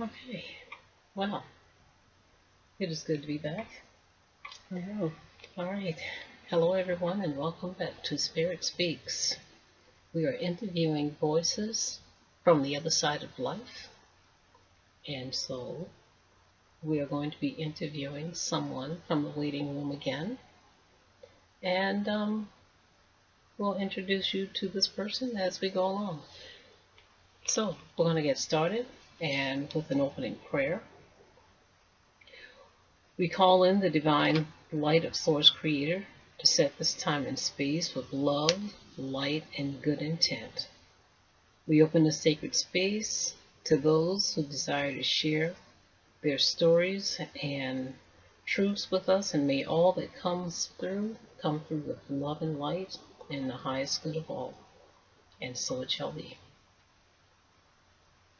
Okay. Well, it is good to be back. Hello. All right. Hello, everyone, and welcome back to Spirit Speaks. We are interviewing voices from the other side of life. And so we are going to be interviewing someone from the waiting room again. And we'll introduce you to this person as we go along. So we're going to get started and with an opening prayer. We call in the divine light of Source Creator to set this time and space with love, light, and good intent. We open the sacred space to those who desire to share their stories and truths with us, and may all that come through with love and light and the highest good of all. And so it shall be.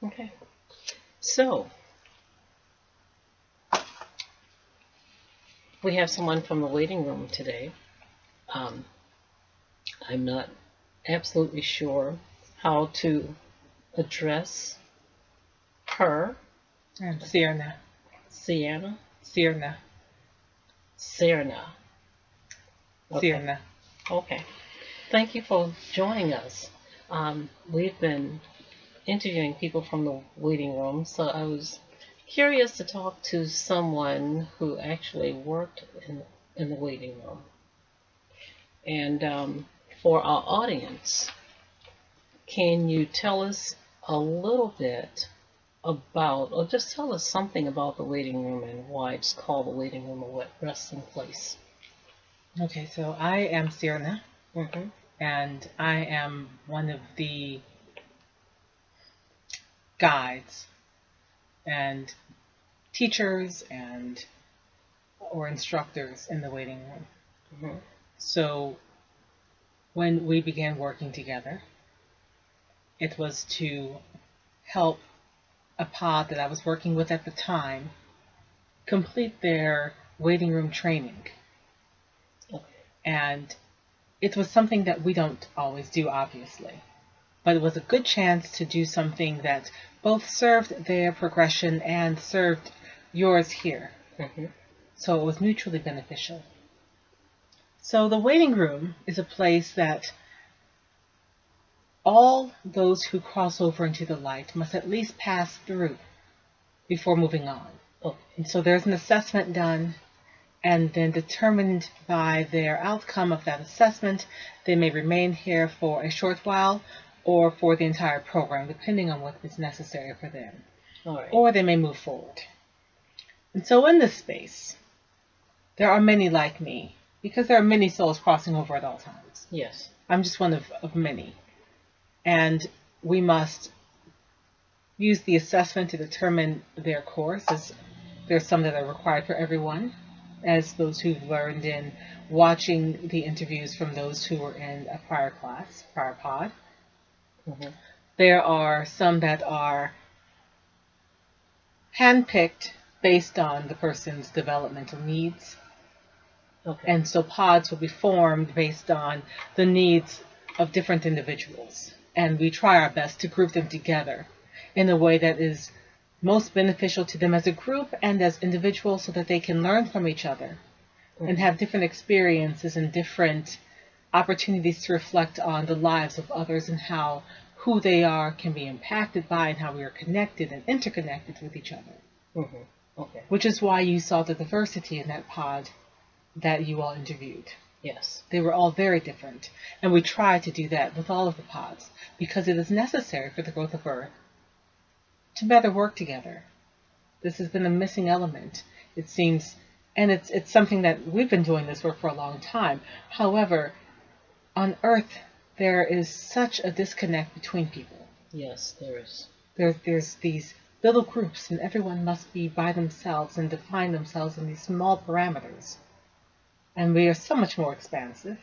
Okay. So, we have someone from the waiting room today. I'm not absolutely sure how to address her. I'm Cierna. Cierna? Cierna. Cierna. Okay. Cierna. Okay. Thank you for joining us. We've been interviewing people from the waiting room, so I was curious to talk to someone who actually worked in the waiting room. And for our audience, can you tell us a little bit about, or just tell us something about the waiting room and why it's called the waiting room, a wet resting place? Okay, so I am Cierna, Mm-hmm. and I am one of the guides and teachers and or instructors in the waiting room. Mm-hmm. So when we began working together, it was to help a pod that I was working with at the time complete their waiting room training. Okay. And it was something that we don't always do, obviously. But it was a good chance to do something that both served their progression and served yours here. Mm-hmm. So it was mutually beneficial. So the waiting room is a place that all those who cross over into the light must at least pass through before moving on. Okay. And so there's an assessment done, and then determined by their outcome of that assessment, they may remain here for a short while or for the entire program, depending on what is necessary for them. All right. Or they may move forward. And so in this space, there are many like me, because there are many souls crossing over at all times. Yes. I'm just one of many. And we must use the assessment to determine their course, as there's some that are required for everyone, as those who've learned in watching the interviews from those who were in a prior class, prior pod. Mm-hmm. There are some that are handpicked based on the person's developmental needs. Okay. And so pods will be formed based on the needs of different individuals. And we try our best to group them together in a way that is most beneficial to them as a group and as individuals, so that they can learn from each other and have different experiences and different opportunities to reflect on the lives of others and how who they are can be impacted by, and how we are connected and interconnected with each other. Mm-hmm. Okay. Which is why you saw the diversity in that pod that you all interviewed. Yes. They were all very different, and we try to do that with all of the pods because it is necessary for the growth of Earth to better work together. This has been a missing element, it seems, and it's something that we've been doing this work for a long time. However, on Earth, there is such a disconnect between people. Yes, there is. There's these little groups, and everyone must be by themselves and define themselves in these small parameters. And we are so much more expansive.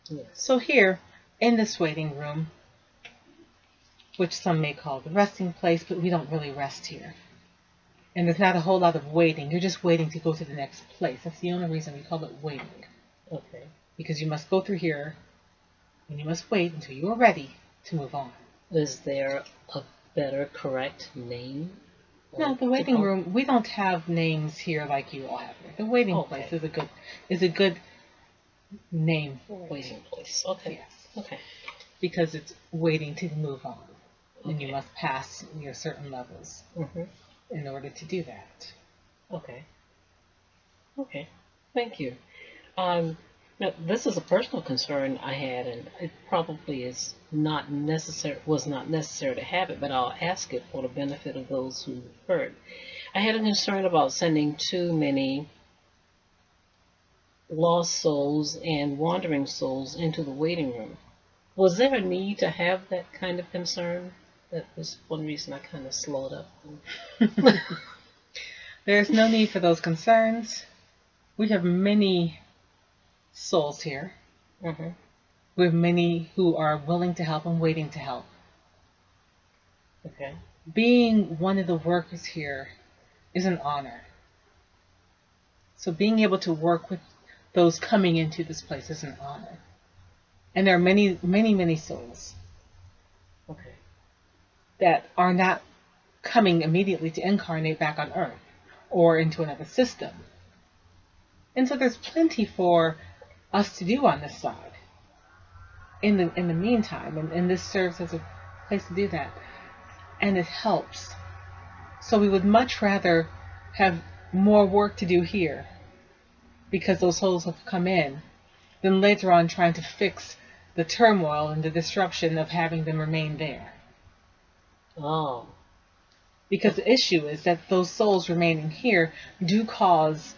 Yes. So here, in this waiting room, which some may call the resting place, but we don't really rest here. And there's not a whole lot of waiting. You're just waiting to go to the next place. That's the only reason we call it waiting. Okay. Because you must go through here, and you must wait until you are ready to move on. Is there a better, correct name? No, the waiting room, we don't have names here like you all have here. The waiting place is a good name for waiting place. Okay. Yes. Okay. Because it's waiting to move on. And you must pass your certain levels in order to do that. Okay. Okay. Thank you. Now, this is a personal concern I had, and it probably was not necessary to have it, but I'll ask it for the benefit of those who heard. I had a concern about sending too many lost souls and wandering souls into the waiting room. Was there a need to have that kind of concern? That was one reason I kind of slowed up. There's no need for those concerns. We have many souls here. We have many who are willing to help and waiting to help. Okay. Being one of the workers here is an honor. So being able to work with those coming into this place is an honor. And there are many, many, many souls that are not coming immediately to incarnate back on Earth or into another system. And so there's plenty for us to do on this side in the meantime, and this serves as a place to do that. And it helps. So we would much rather have more work to do here because those souls have come in than later on trying to fix the turmoil and the disruption of having them remain there. Oh. Because the issue is that those souls remaining here do cause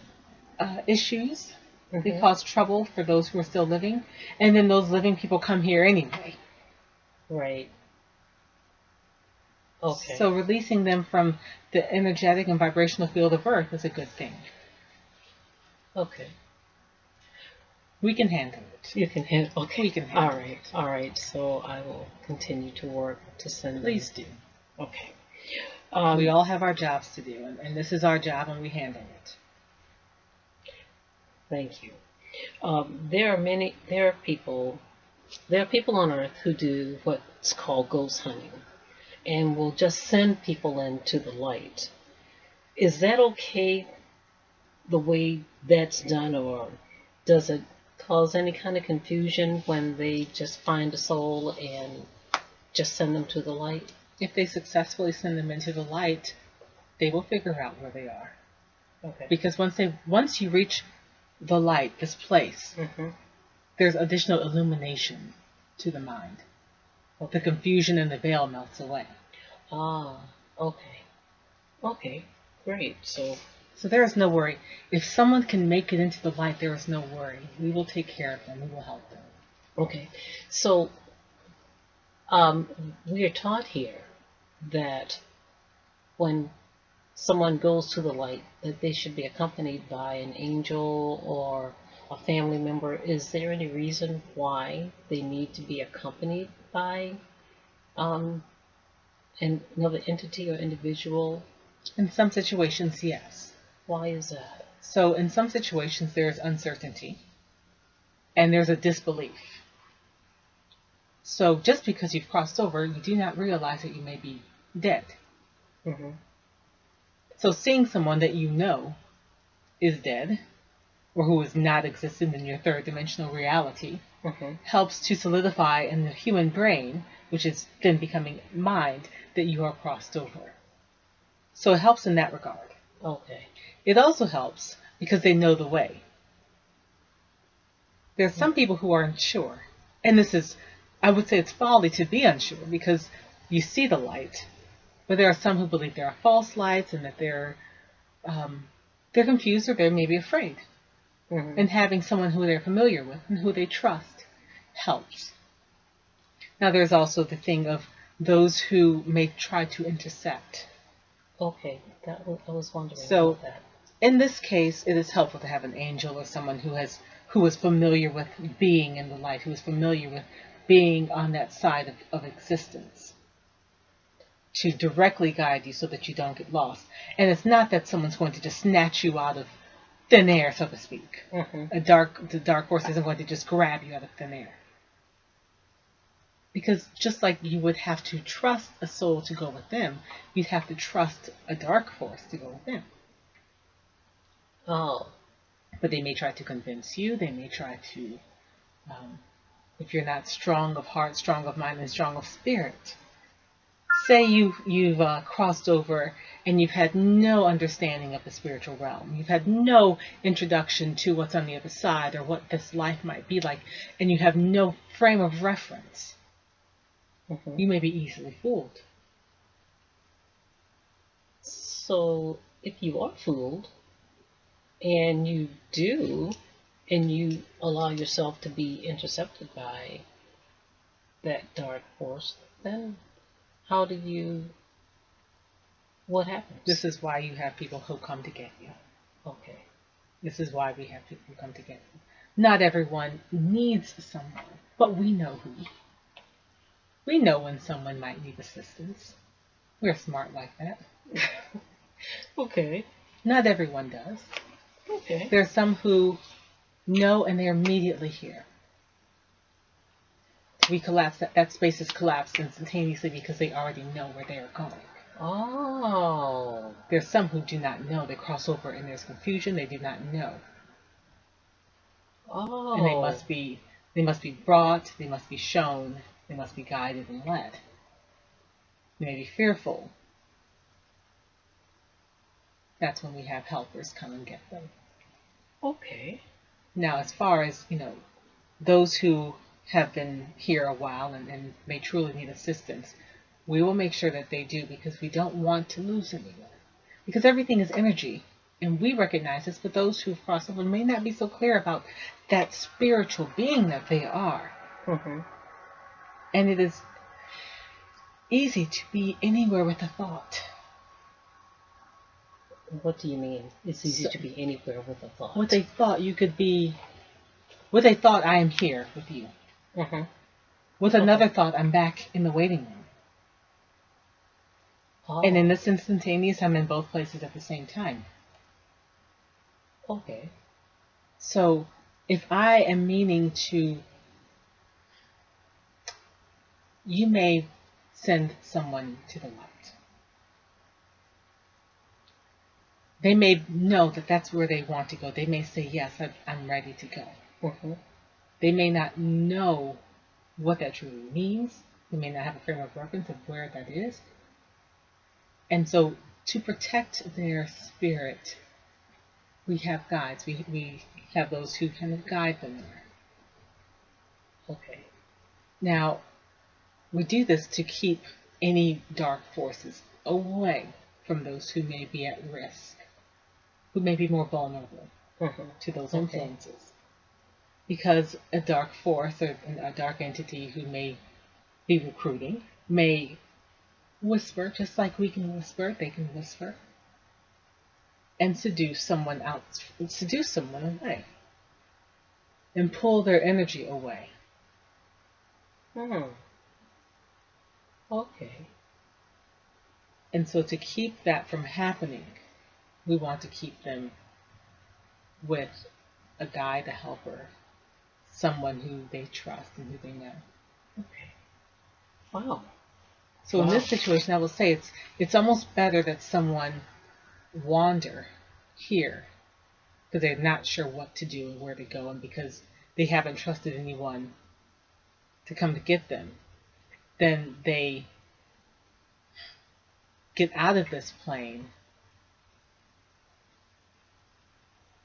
issues. They cause trouble for those who are still living. And then those living people come here anyway. Right. Okay. So releasing them from the energetic and vibrational field of Earth is a good thing. Okay. We can handle it. You can handle. Okay. We can handle it. All right. So I will continue to work to send. Please do. Okay. We all have our jobs to do, and this is our job, and we handle it. Thank you. There are people on Earth who do what's called ghost hunting, and will just send people into the light. Is that okay? The way that's done, or does it cause any kind of confusion when they just find a soul and just send them to the light? If they successfully send them into the light, they will figure out where they are. Okay. Because once you reach the light, this place, there's additional illumination to the mind. The confusion and the veil melts away. Ah, okay. Okay, great. So there is no worry. If someone can make it into the light, there is no worry. We will take care of them. We will help them. Okay. So we are taught here that when someone goes to the light, that they should be accompanied by an angel or a family member. Is there any reason why they need to be accompanied by another entity or individual? In some situations, yes. Why is that? So in some situations, there's uncertainty and there's a disbelief. So just because you've crossed over, you do not realize that you may be dead. So seeing someone that you know is dead, or who is not existent in your third dimensional reality, helps to solidify in the human brain, which is then becoming mind, that you are crossed over. So it helps in that regard. Okay. It also helps because they know the way. There are some people who are unsure, and this is, I would say it's folly to be unsure because you see the light, but there are some who believe there are false lights and that they're confused or they're maybe afraid. And having someone who they're familiar with and who they trust helps. Now there's also the thing of those who may try to intercept. Okay, I was wondering about that. In this case, it is helpful to have an angel or someone who is familiar with being in the light, who is familiar with being on that side of existence, to directly guide you so that you don't get lost. And it's not that someone's going to just snatch you out of thin air, so to speak. The dark force isn't going to just grab you out of thin air. Because just like you would have to trust a soul to go with them, you'd have to trust a dark force to go with them. Oh. But they may try to convince you. They may try to, if you're not strong of heart, strong of mind, and strong of spirit. Say you've crossed over and you've had no understanding of the spiritual realm. You've had no introduction to what's on the other side or what this life might be like, and you have no frame of reference. Mm-hmm. You may be easily fooled. So if you are fooled, and you do, and you allow yourself to be intercepted by that dark force, then what happens? This is why you have people who come to get you. Okay. This is why we have people who come to get you. Not everyone needs someone, but we know who. We know when someone might need assistance. We're smart like that. Okay. Not everyone does. Okay. There are some who know and they're immediately here. We collapse, that space is collapsed instantaneously because they already know where they are going. Oh. There's some who do not know. They cross over and there's confusion. They do not know. Oh. And they must be brought, they must be shown, they must be guided and led. They may be fearful. That's when we have helpers come and get them. Okay. Now, as far as, those who have been here a while and may truly need assistance, we will make sure that they do, because we don't want to lose anyone. Because everything is energy, and we recognize this, but those who've crossed over may not be so clear about that spiritual being that they are. Mm-hmm. And it is easy to be anywhere with a thought. What do you mean? It's easy to be anywhere with a thought. With a thought, you could be, with a thought, I am here with you. Mm-hmm. With another thought, I'm back in the waiting room. Oh. And in this instantaneous, I'm in both places at the same time. Okay. So if I am meaning to, you may send someone to the light. They may know that that's where they want to go. They may say, yes, I'm ready to go. Mm-hmm. They may not know what that truly means. They may not have a frame of reference of where that is. And so to protect their spirit, we have guides. We have those who kind of guide them there. Okay. Now, we do this to keep any dark forces away from those who may be at risk, who may be more vulnerable to those influences. Because a dark force or a dark entity who may be recruiting may whisper, just like we can whisper, they can whisper, and seduce someone away, and pull their energy away. Okay. And so to keep that from happening, we want to keep them with a guide, a helper, someone who they trust and who they know. Okay. Wow. So in this situation, I will say it's almost better that someone wander here because they're not sure what to do and where to go, and because they haven't trusted anyone to come to get them, then they get out of this plane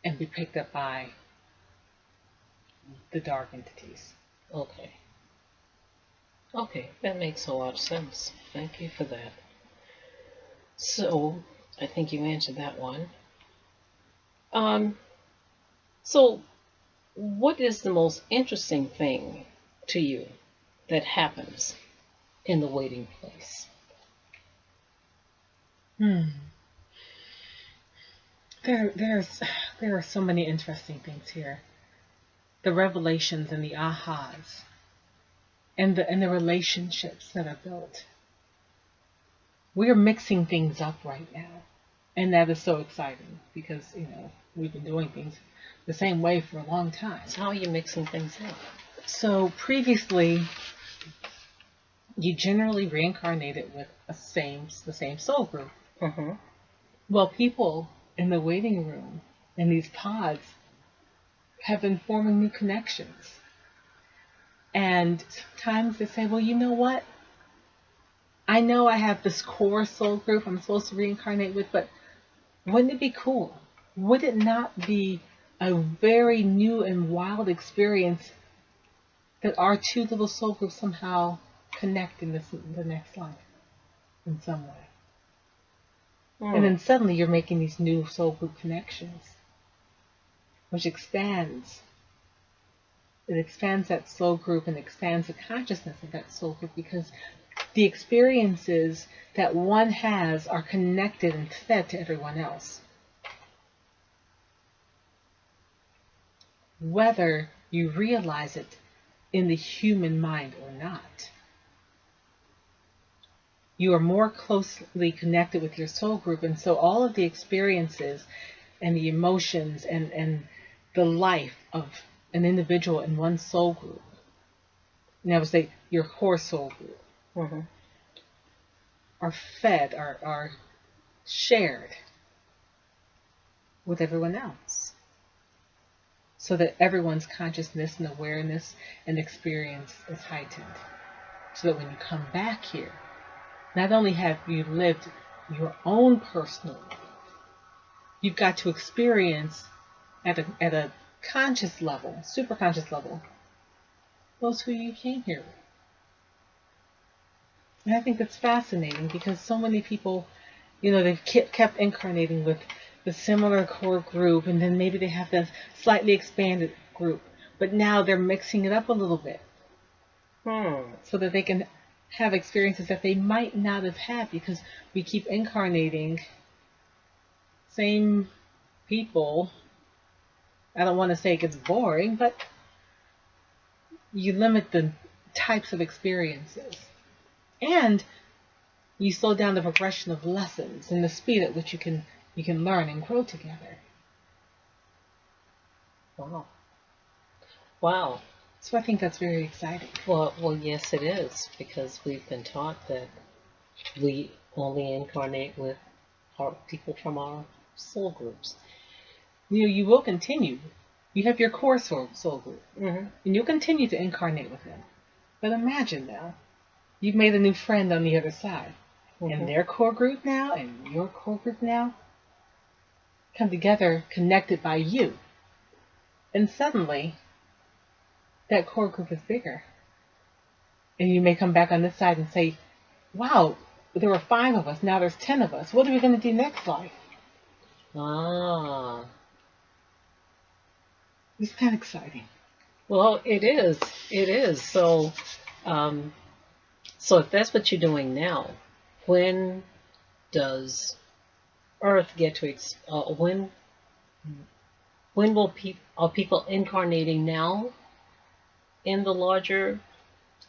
and be picked up by the dark entities. Okay. Okay, that makes a lot of sense. Thank you for that. So, I think you answered that one. So, what is the most interesting thing to you that happens in the waiting place? There are so many interesting things here. The revelations and the ahas, and the relationships that are built. We're mixing things up right now, and that is so exciting because we've been doing things the same way for a long time. So how are you mixing things up? So previously, you generally reincarnated with the same soul group. Mm-hmm. Well, people in the waiting room in these pods have been forming new connections. And sometimes they say, well, you know what? I know I have this core soul group I'm supposed to reincarnate with, but wouldn't it be cool? Would it not be a very new and wild experience that our two little soul groups somehow connect in the next life in some way? And then suddenly you're making these new soul group connections, which expands. It expands that soul group and expands the consciousness of that soul group, because the experiences that one has are connected and fed to everyone else. Whether you realize it in the human mind or not. You are more closely connected with your soul group, and so all of the experiences and the emotions and the life of an individual in one soul group, and I would say your core soul group, mm-hmm. are fed, are shared with everyone else, so that everyone's consciousness and awareness and experience is heightened, so that when you come back here, not only have you lived your own personal life, you've got to experience at a conscious level, super conscious level, those who you came here with. And I think that's fascinating, because so many people, they've kept incarnating with the similar core group, and then maybe they have the slightly expanded group, but now they're mixing it up a little bit so that they can have experiences that they might not have had, because we keep incarnating same people. I don't want to say it gets boring, but you limit the types of experiences, and you slow down the progression of lessons and the speed at which you can learn and grow together. Wow. So I think that's very exciting. Well, yes, it is, because we've been taught that we only incarnate with our people from our soul groups. You will continue. You have your core soul group, mm-hmm. and you'll continue to incarnate with them. But imagine now, you've made a new friend on the other side, Mm-hmm. and their core group now, and your core group now, come together, connected by you. And suddenly, that core group is bigger. And you may come back on this side and say, wow, there were 5 of us, now there's 10 of us. What are we going to do next life? It's kind of exciting. Well, it is. It is. So if that's what you're doing now, when does Earth get to when will are people incarnating now in the larger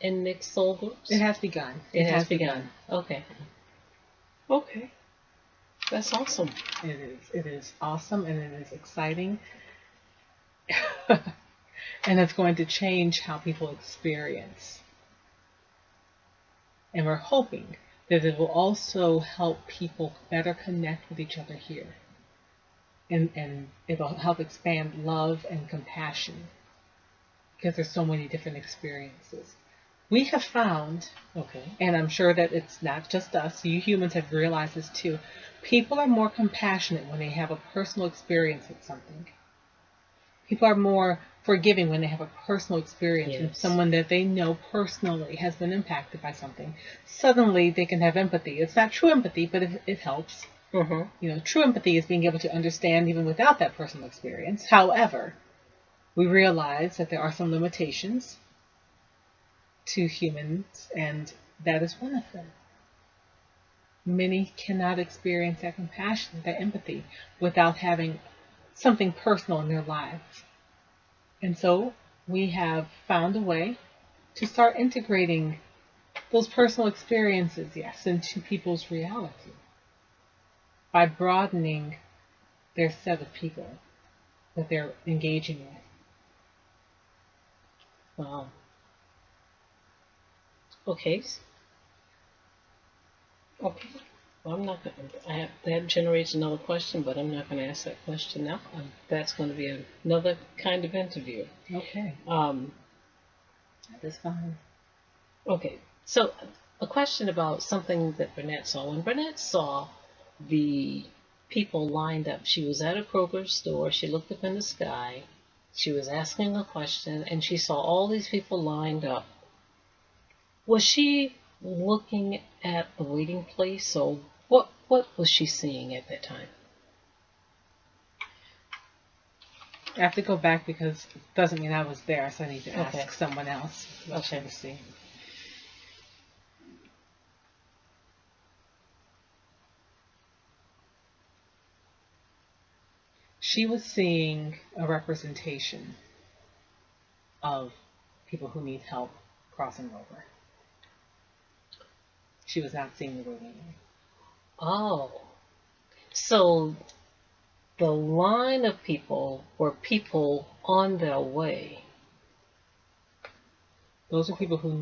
and mixed soul groups? It has begun. It has begun. Okay. That's awesome. It is. It is awesome, and it is exciting. And it's going to change how people experience. And we're hoping that it will also help people better connect with each other here. And it will help expand love and compassion, because there's so many different experiences. We have found, and I'm sure that it's not just us, you humans have realized this too, people are more compassionate when they have a personal experience with something. People are more forgiving when they have a personal experience with someone that they know personally has been impacted by something. Suddenly they can have empathy. It's not true empathy, but it helps. Mm-hmm. True empathy is being able to understand even without that personal experience. However, we realize that there are some limitations to humans, and that is one of them. Many cannot experience that compassion, that empathy, without having something personal in their lives. And so we have found a way to start integrating those personal experiences, into people's reality by broadening their set of people that they're engaging with. Wow. Okay. Okay. Well, I'm not going to, that generates another question, but I'm not going to ask that question now. That's going to be another kind of interview. Okay. Um, That is fine. okay. So, a question about something that Bernette saw. When Bernette saw the people lined up, she was at a Kroger store, she looked up in the sky, she was asking a question, and she saw all these people lined up. Was she looking at the waiting place, or what was she seeing at that time? I have to go back because it doesn't mean I was there, so I need to Okay. ask someone else. Okay. To see. She was seeing a representation of people who need help crossing over. She was not seeing the waiting room. Oh, so the line of people were people on their way. Those are people who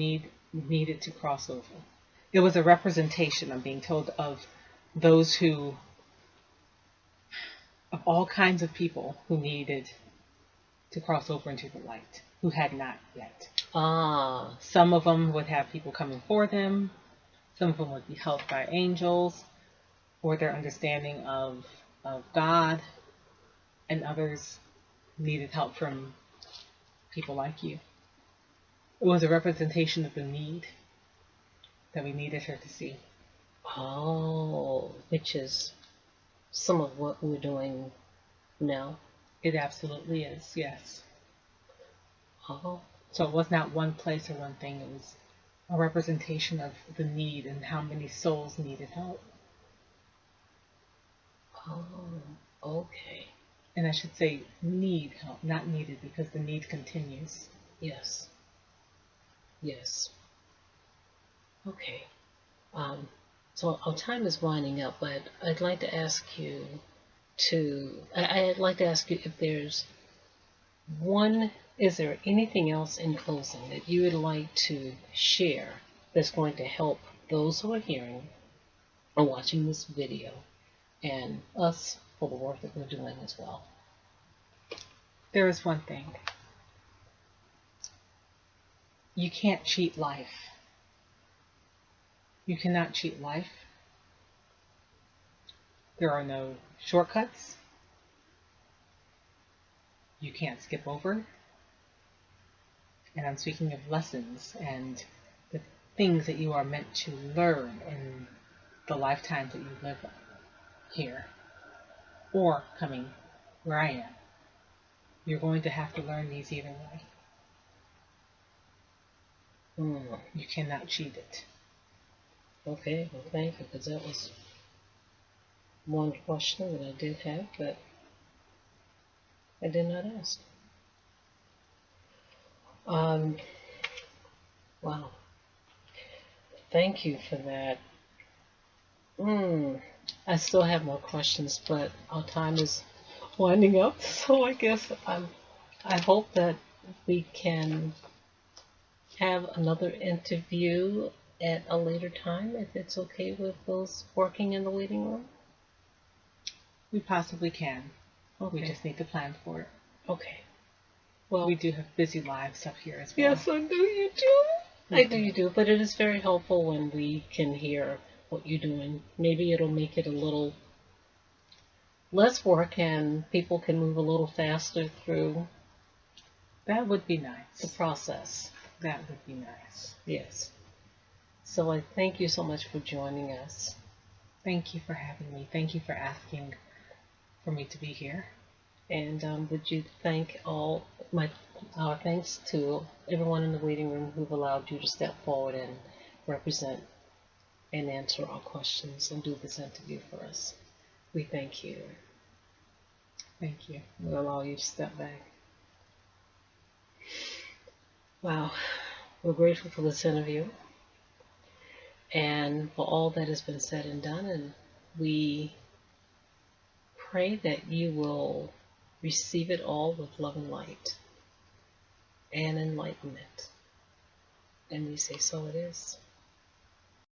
needed to cross over. It was a representation, I'm being told, of those who, of all kinds of people who needed to cross over into the light, who had not yet. Ah, Some of them would have people coming for them. Some of them would be helped by angels or their understanding of God, and others needed help from people like you. It was a representation of the need that we needed her to see. oh, which is some of what we're doing now. It absolutely is, yes. Oh, So it was not one place or one thing. It was a representation of the need and how many souls needed help. oh, okay. And I should say need help, not needed, because the need continues. Yes. Yes. Okay. So our time is winding up, but I'd like to ask you I'd like to ask you if is there anything else in closing that you would like to share that's going to help those who are hearing or watching this video and us for the work that we're doing as well? There is one thing. You can't cheat life. You cannot cheat life. There are no shortcuts. You can't skip over. And I'm speaking of lessons and the things that you are meant to learn in the lifetimes that you live here or coming where I am. You're going to have to learn these either way. You cannot cheat it. Okay, well, thank you, because that was one question that I did have, but I did not ask. Wow. Thank you for that. I still have more questions, but our time is winding up, so I guess I hope that we can have another interview at a later time, if it's okay with those working in the waiting room. We possibly can. Okay. We just need to plan for it. Okay. Well, we do have busy lives up here as well. Yes, I do. You do. I do. You do. But it is very helpful when we can hear what you're doing. Maybe it'll make it a little less work, and people can move a little faster through. That would be nice. The process. That would be nice. Yes. So I thank you so much for joining us. Thank you for having me. Thank you for asking for me to be here. And would you thank our thanks to everyone in the waiting room who've allowed you to step forward and represent and answer our questions and do this interview for us. We thank you. Thank you. We'll allow you to step back. Wow. We're grateful for this interview and for all that has been said and done, and we pray that you will receive it all with love and light and enlightenment. And we say, so it is.